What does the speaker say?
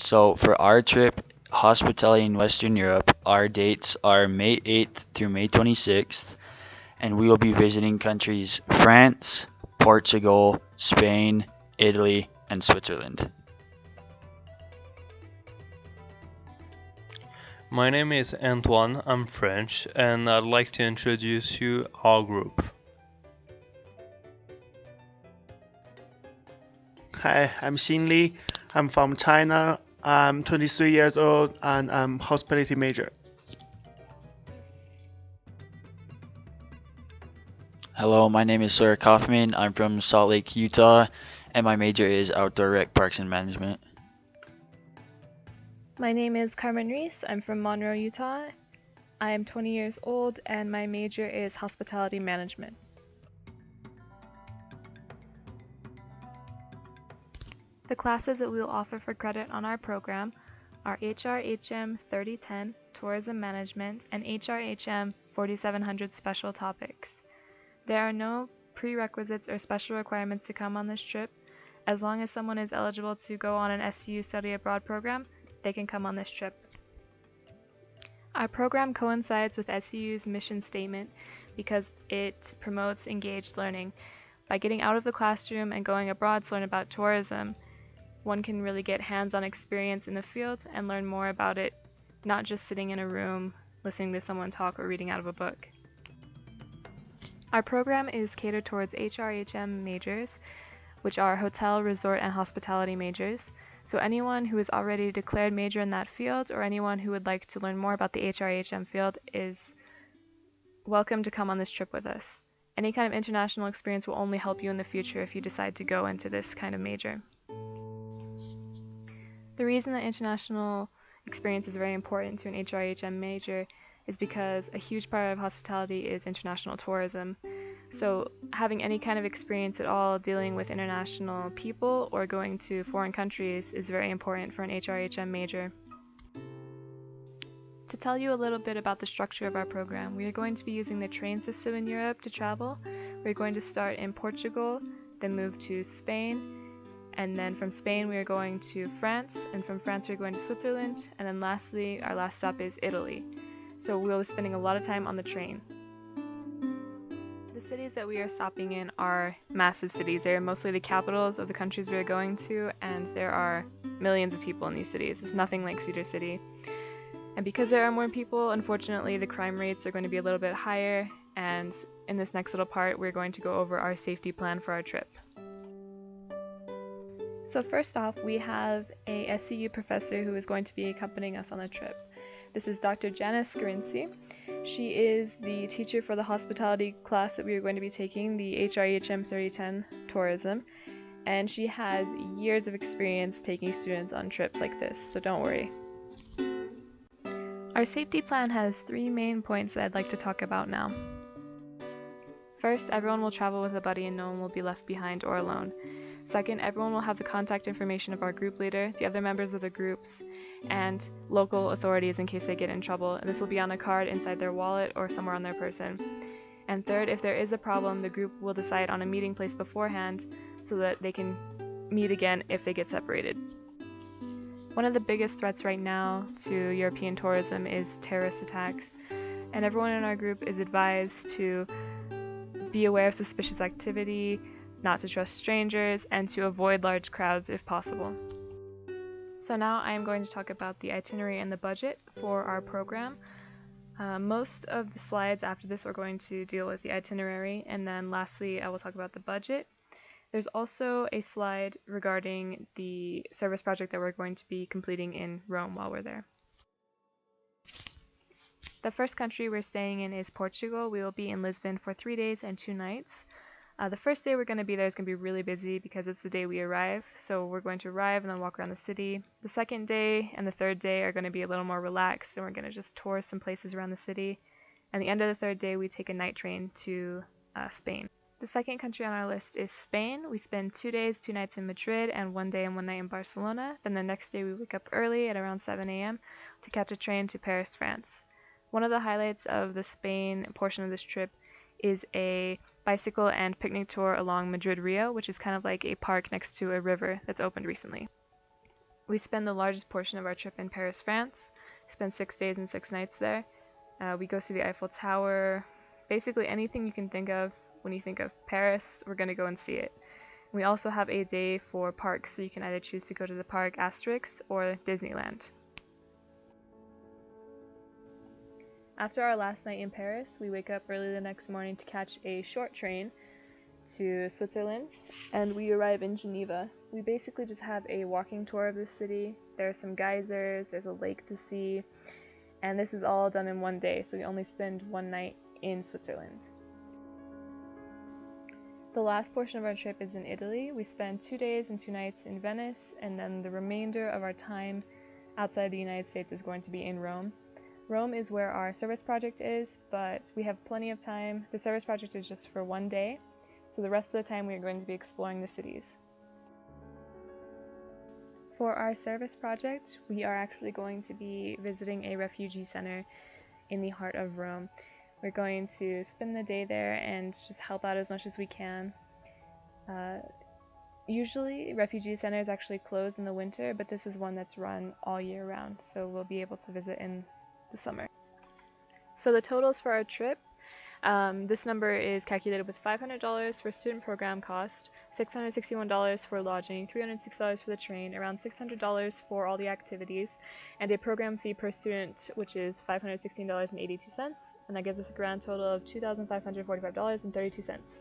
So for our trip, hospitality in Western Europe, our dates are May 8th through May 26th, and we will be visiting countries France, Portugal, Spain, Italy, and Switzerland. My name is Antoine, I'm French, and I'd like to introduce you our group. Hi, I'm Xin Li. I'm from China. I'm 23 years old and I'm hospitality major. Hello, my name is Sawyer Kaufman. I'm from Salt Lake, Utah, and my major is outdoor rec parks and management. My name is Carmen Reese. I'm from Monroe, Utah. I am 20 years old and my major is hospitality management. The classes that we will offer for credit on our program are HRHM 3010 Tourism Management and HRHM 4700 Special Topics. There are no prerequisites or special requirements to come on this trip. As long as someone is eligible to go on an SU study abroad program, they can come on this trip. Our program coincides with SU's mission statement because it promotes engaged learning. By getting out of the classroom and going abroad to learn about tourism, one can really get hands-on experience in the field and learn more about it, not just sitting in a room, listening to someone talk or reading out of a book. Our program is catered towards HRHM majors, which are hotel, resort, and hospitality majors. So anyone who is already a declared major in that field or anyone who would like to learn more about the HRHM field is welcome to come on this trip with us. Any kind of international experience will only help you in the future if you decide to go into this kind of major. The reason that international experience is very important to an HRHM major is because a huge part of hospitality is international tourism. So having any kind of experience at all dealing with international people or going to foreign countries is very important for an HRHM major. To tell you a little bit about the structure of our program, we are going to be using the train system in Europe to travel. We're going to start in Portugal, then move to Spain, and then from Spain we are going to France, and from France we're going to Switzerland, and then lastly our last stop is Italy. So we'll be spending a lot of time on the train. The cities that we are stopping in are massive cities. They are mostly the capitals of the countries we are going to, and there are millions of people in these cities. It's nothing like Cedar City. And because there are more people, unfortunately the crime rates are going to be a little bit higher, and in this next little part we're going to go over our safety plan for our trip. So first off, we have a SCU professor who is going to be accompanying us on the trip. This is Dr. Janice Scarinci. She is the teacher for the hospitality class that we are going to be taking, the HRHM 3010 Tourism, and she has years of experience taking students on trips like this, so don't worry. Our safety plan has 3 main points that I'd like to talk about now. First, everyone will travel with a buddy and no one will be left behind or alone. Second, everyone will have the contact information of our group leader, the other members of the groups, and local authorities in case they get in trouble. And this will be on a card inside their wallet or somewhere on their person. And third, if there is a problem, the group will decide on a meeting place beforehand so that they can meet again if they get separated. One of the biggest threats right now to European tourism is terrorist attacks, and everyone in our group is advised to be aware of suspicious activity, not to trust strangers, and to avoid large crowds if possible. So now I am going to talk about the itinerary and the budget for our program. Most of the slides after this are going to deal with the itinerary, and then lastly I will talk about the budget. There's also a slide regarding the service project that we're going to be completing in Rome while we're there. The first country we're staying in is Portugal. We will be in Lisbon for 3 days and 2 nights. The first day we're going to be there is going to be really busy because it's the day we arrive, so we're going to arrive and then walk around the city. The second day and the third day are going to be a little more relaxed, and we're going to just tour some places around the city. And the end of the third day we take a night train to Spain. The second country on our list is Spain. We spend 2 days, 2 nights in Madrid, and 1 day and 1 night in Barcelona. Then the next day we wake up early at around 7 a.m. to catch a train to Paris, France. One of the highlights of the Spain portion of this trip is a bicycle and picnic tour along Madrid Rio, which is kind of like a park next to a river that's opened recently. We spend the largest portion of our trip in Paris, France. We spend 6 days and 6 nights there. We go see the Eiffel Tower. Basically anything you can think of when you think of Paris, we're going to go and see it. We also have a day for parks, so you can either choose to go to the park Asterix or Disneyland. After our last night in Paris, we wake up early the next morning to catch a short train to Switzerland, and we arrive in Geneva. We basically just have a walking tour of the city. There are some geysers, there's a lake to see, and this is all done in one day, so we only spend one night in Switzerland. The last portion of our trip is in Italy. We spend 2 days and 2 nights in Venice, and then the remainder of our time outside the United States is going to be in Rome. Rome is where our service project is, but we have plenty of time. The service project is just for one day, so the rest of the time we are going to be exploring the cities. For our service project, we are actually going to be visiting a refugee center in the heart of Rome. We're going to spend the day there and just help out as much as we can. Usually refugee centers actually close in the winter, but this is one that's run all year round, so we'll be able to visit in the summer. So the totals for our trip, this number is calculated with $500 for student program cost, $661 for lodging, $306 for the train, around $600 for all the activities, and a program fee per student, which is $516.82, and that gives us a grand total of $2,545.32.